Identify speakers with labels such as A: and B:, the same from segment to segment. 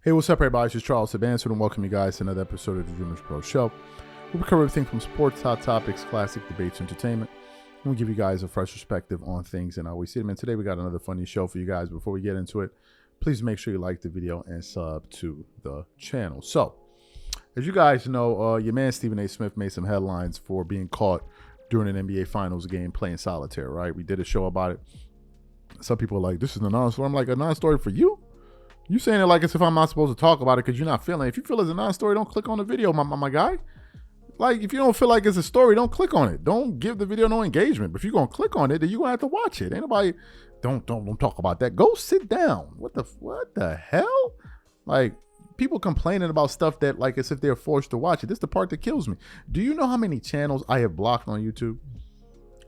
A: Hey, what's up, everybody? It's just Charles Advanced, and welcome you guys to another episode of the DREAMERSPRO show. We cover everything from sports, hot topics, classic debates, entertainment, and we give you guys a fresh perspective on things and how we see them. And today we got another funny show for you guys. Before we get into it, please make sure you like the video and sub to the channel. So, as you guys know, your man Stephen A. Smith made some headlines for being caught during an NBA Finals game playing solitaire, right? We did a show about it. Some people are like, this is a non-story. I'm like, a non-story for you? You saying it like as if I'm not supposed to talk about it because you're not feeling it. If you feel it's a non-story, don't click on the video, my guy. Like, if you don't feel like it's a story, don't click on it. Don't give the video no engagement. But if you're going to click on it, then you're going to have to watch it. Ain't nobody, don't talk about that. Go sit down. What the hell? Like, people complaining about stuff that, like, as if they're forced to watch it. This is the part that kills me. Do you know how many channels I have blocked on YouTube?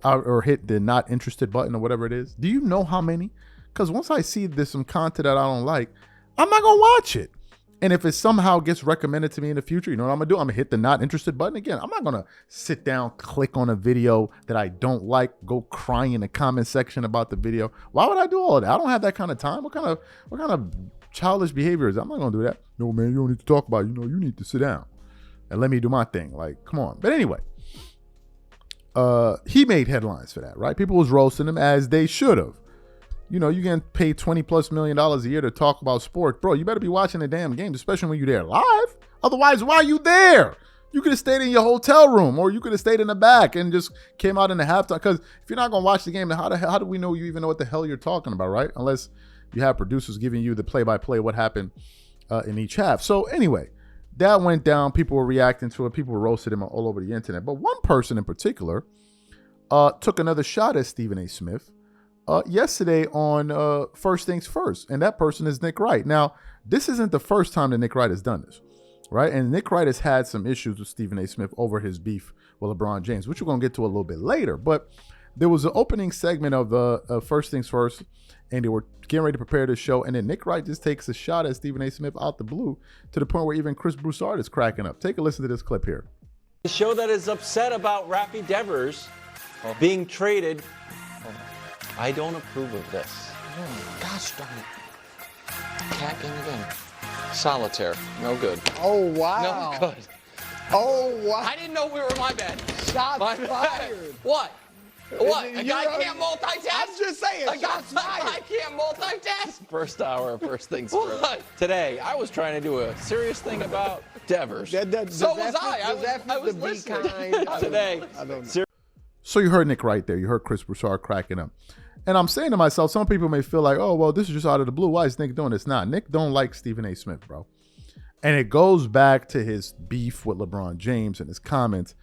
A: Or hit the not interested button or whatever it is? Do you know how many? Because once I see there's some content that I don't like, I'm not going to watch it. And if it somehow gets recommended to me in the future, you know what I'm going to do? I'm going to hit the not interested button again. I'm not going to sit down, click on a video that I don't like, go crying in the comment section about the video. Why would I do all of that? I don't have that kind of time. What kind of childish behavior is that? I'm not going to do that. No, man, you don't need to talk about it. You know, you need to sit down and let me do my thing. Like, come on. But anyway, he made headlines for that, right? People was roasting him as they should have. You know, you getting paid $20+ million a year to talk about sport. Bro, you better be watching the damn games, especially when you're there live. Otherwise, why are you there? You could have stayed in your hotel room, or you could have stayed in the back and just came out in the halftime. Because if you're not going to watch the game, then how do we know you even know what the hell you're talking about, right? Unless you have producers giving you the play-by-play what happened in each half. So anyway, that went down. People were reacting to it. People were roasting him all over the internet. But one person in particular took another shot at Stephen A. Smith yesterday on First Things First, and that person is Nick Wright. Now, this isn't the first time that Nick Wright has done this, right? And Nick Wright has had some issues with Stephen A. Smith over his beef with LeBron James, which we're going to get to a little bit later. But there was an opening segment of the First Things First, and they were getting ready to prepare this show, and then Nick Wright just takes a shot at Stephen A. Smith out the blue to the point where even Chris Broussard is cracking up. Take a listen to this clip here.
B: The show that is upset about Rafi Devers being traded. I don't approve of this.
C: Oh, gosh darn it. Cat game again. Solitaire. No good.
D: Oh, wow.
C: No good.
D: Oh, wow.
C: I didn't know we were my bad.
D: Shots
C: My
D: fired.
C: Bad. What? What? A guy can't multitask?
D: I'm just saying, shots fired.
C: I can't multitask?
B: First hour, first things first.
C: What?
B: Today, I was trying to do a serious thing about Devers.
C: So was I. I was listening.
B: Today,
D: I don't know.
A: So you heard Nick Wright there. You heard Chris Broussard cracking up. And I'm saying to myself, some people may feel like, oh, well, this is just out of the blue. Why is Nick doing this? Nah, Nick don't like Stephen A. Smith, bro. And it goes back to his beef with LeBron James and his comments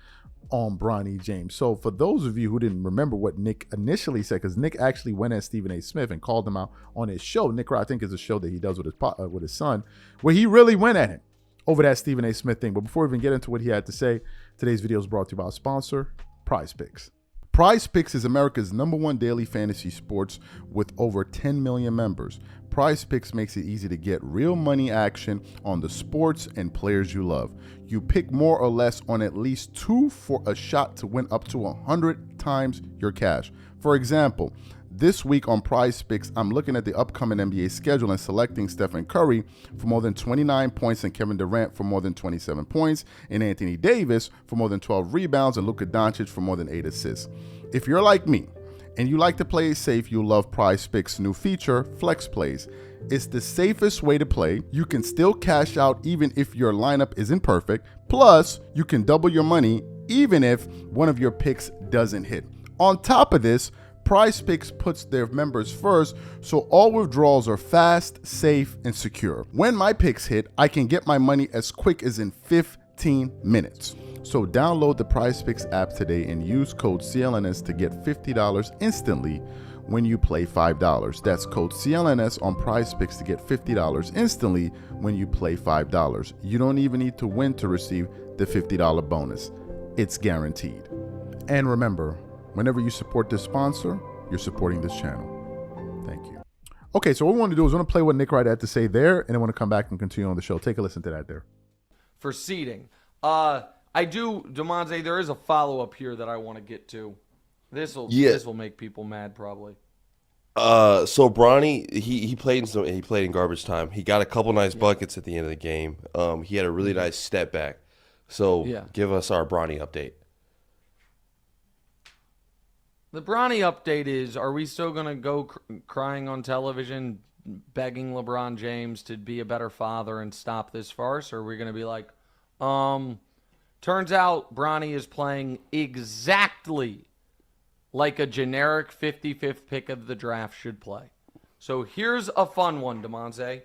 A: on Bronny James. So for those of you who didn't remember what Nick initially said, because Nick actually went at Stephen A. Smith and called him out on his show. Nick Wright, I think, is a show that he does with his son, where he really went at him over that Stephen A. Smith thing. But before we even get into what he had to say, today's video is brought to you by our sponsor, PrizePicks. PrizePicks is America's #1 daily fantasy sports with over 10 million members. PrizePicks makes it easy to get real money action on the sports and players you love. You pick more or less on at least 2 for a shot to win up to 100 times your cash. For example, this week on PrizePicks, I'm looking at the upcoming NBA schedule and selecting Stephen Curry for more than 29 points and Kevin Durant for more than 27 points and Anthony Davis for more than 12 rebounds and Luka Doncic for more than 8 assists. If you're like me and you like to play safe, you'll love PrizePicks' new feature, Flex Plays. It's the safest way to play. You can still cash out even if your lineup isn't perfect. Plus, you can double your money even if one of your picks doesn't hit. On top of this, PrizePicks puts their members first, so all withdrawals are fast, safe, and secure. When my picks hit, I can get my money as quick as in 15 minutes. So download the PrizePicks app today and use code CLNS to get $50 instantly when you play $5. That's code CLNS on PrizePicks to get $50 instantly when you play $5. You don't even need to win to receive the $50 bonus. It's guaranteed. And remember, whenever you support this sponsor, you're supporting this channel. Thank you. Okay, so what we want to do is we want to play what Nick Wright had to say there, and then want to come back and continue on the show. Take a listen to that there.
E: For seeding. I do, Demonte, there is a follow-up here that I want to get to. This will make people mad probably.
F: So Bronny, he played in garbage time. He got a couple nice buckets at the end of the game. He had a really nice step back. So give us our Bronny update.
E: The Bronny update is: are we still gonna go crying on television, begging LeBron James to be a better father and stop this farce, or are we gonna be like, turns out Bronny is playing exactly like a generic 55th pick of the draft should play. So here's a fun one, DeMonte.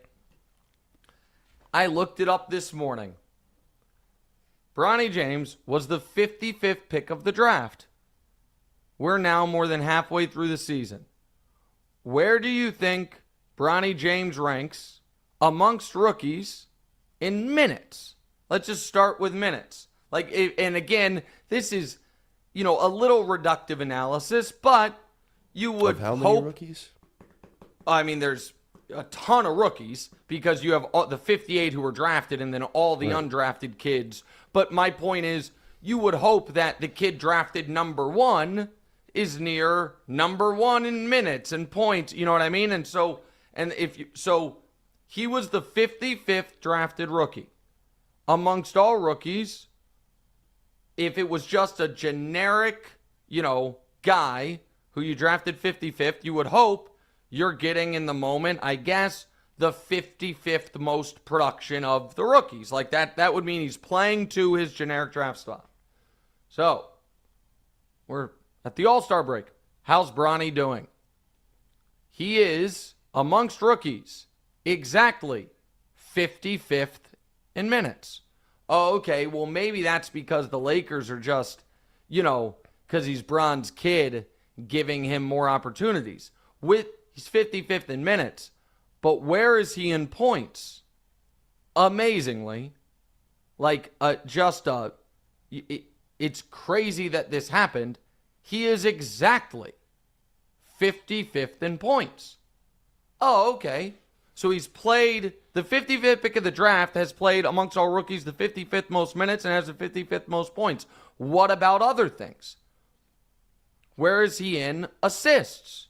E: I looked it up this morning. Bronny James was the 55th pick of the draft. We're now more than halfway through the season. Where do you think Bronny James ranks amongst rookies in minutes? Let's just start with minutes. And again, this is, a little reductive analysis, but you would
F: Of how many
E: hope.
F: rookies?
E: I mean, there's a ton of rookies because you have all, the 58 who were drafted and then all the undrafted kids. But my point is, you would hope that the kid drafted number 1 is near number 1 in minutes and points. You know what I mean? And so he was the 55th drafted rookie. Amongst all rookies, if it was just a generic, guy who you drafted 55th, you would hope you're getting in the moment, I guess, the 55th most production of the rookies. Like that would mean he's playing to his generic draft spot. So, we're at the All-Star break. How's Bronny doing? He is, amongst rookies, exactly 55th in minutes. Oh, okay, well, maybe that's because the Lakers are just, because he's Bron's kid, giving him more opportunities. He's 55th in minutes, but where is he in points? Amazingly, it's crazy that this happened. He is exactly 55th in points. Oh, okay. So he's played, the 55th pick of the draft has played amongst all rookies the 55th most minutes and has the 55th most points. What about other things? Where is he in assists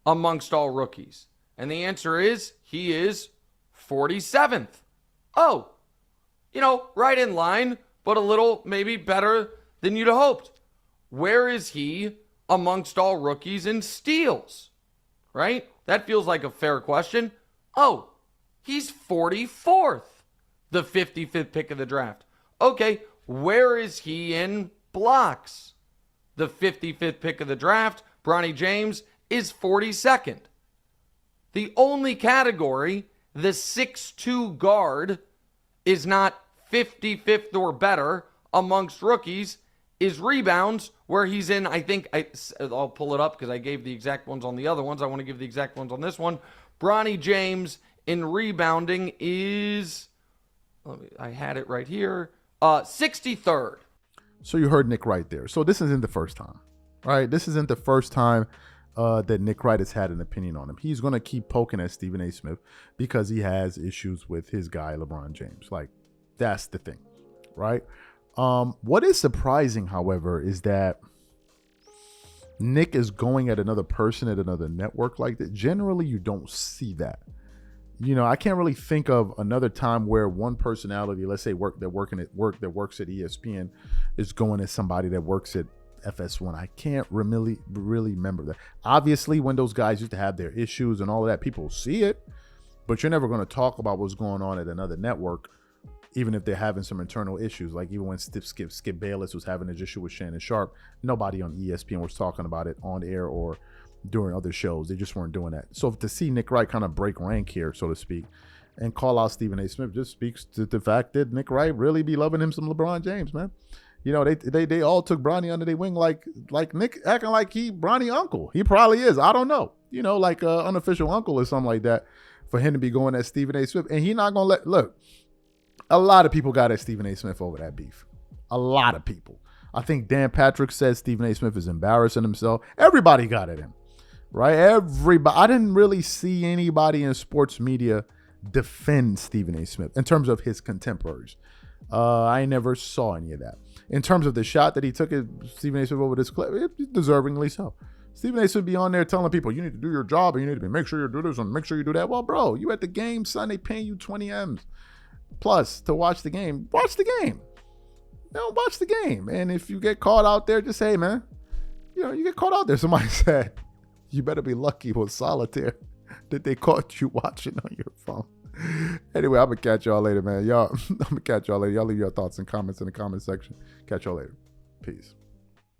E: amongst all rookies? And the answer is he is 47th. Oh, right in line, but a little maybe better than you'd have hoped. Where is he amongst all rookies in steals? Right? That feels like a fair question. Oh, he's 44th, the 55th pick of the draft. Okay, where is he in blocks? The 55th pick of the draft, Bronny James, is 42nd. The only category, the 6'2 guard, is not 55th or better amongst rookies, is rebounds, where he's in, I'll pull it up because I gave the exact ones on the other ones. I want to give the exact ones on this one. Bronny James in rebounding is, I had it right here, 63rd.
A: So you heard Nick Wright there. So this isn't the first time, right? This isn't the first time that Nick Wright has had an opinion on him. He's going to keep poking at Stephen A. Smith because he has issues with his guy, LeBron James. That's the thing, right? What is surprising, however, is that Nick is going at another person at another network like that. Generally, you don't see that. I can't really think of another time where one personality, let's say that works at ESPN, is going at somebody that works at FS1. I can't really remember that. Obviously, when those guys used to have their issues and all of that, people see it, but you're never going to talk about what's going on at another network, even if they're having some internal issues. Like even when Skip Bayless was having an issue with Shannon Sharp, nobody on ESPN was talking about it on air or during other shows. They just weren't doing that. So to see Nick Wright kind of break rank here, so to speak, and call out Stephen A. Smith just speaks to the fact that Nick Wright really be loving him some LeBron James, man. They all took Bronny under their wing like Nick acting like he Bronny uncle. He probably is. I don't know. Like unofficial uncle or something like that for him to be going at Stephen A. Smith. And he not going to look, a lot of people got at Stephen A. Smith over that beef. A lot of people. I think Dan Patrick said Stephen A. Smith is embarrassing himself. Everybody got at him, right? Everybody. I didn't really see anybody in sports media defend Stephen A. Smith in terms of his contemporaries. I never saw any of that. In terms of the shot that he took at Stephen A. Smith over this clip, deservingly so. Stephen A. should be on there telling people, you need to do your job and you need to make sure you do this and make sure you do that. Well, bro, you at the game, son. They paying you 20 M's plus to watch the game. Watch the game. Watch the game. And if you get caught out there, just say, man, you get caught out there. Somebody said, you better be lucky with solitaire that they caught you watching on your phone. Anyway, I'm going to catch y'all later, man. I'm going to catch y'all later. Y'all leave your thoughts and comments in the comment section. Catch y'all later. Peace.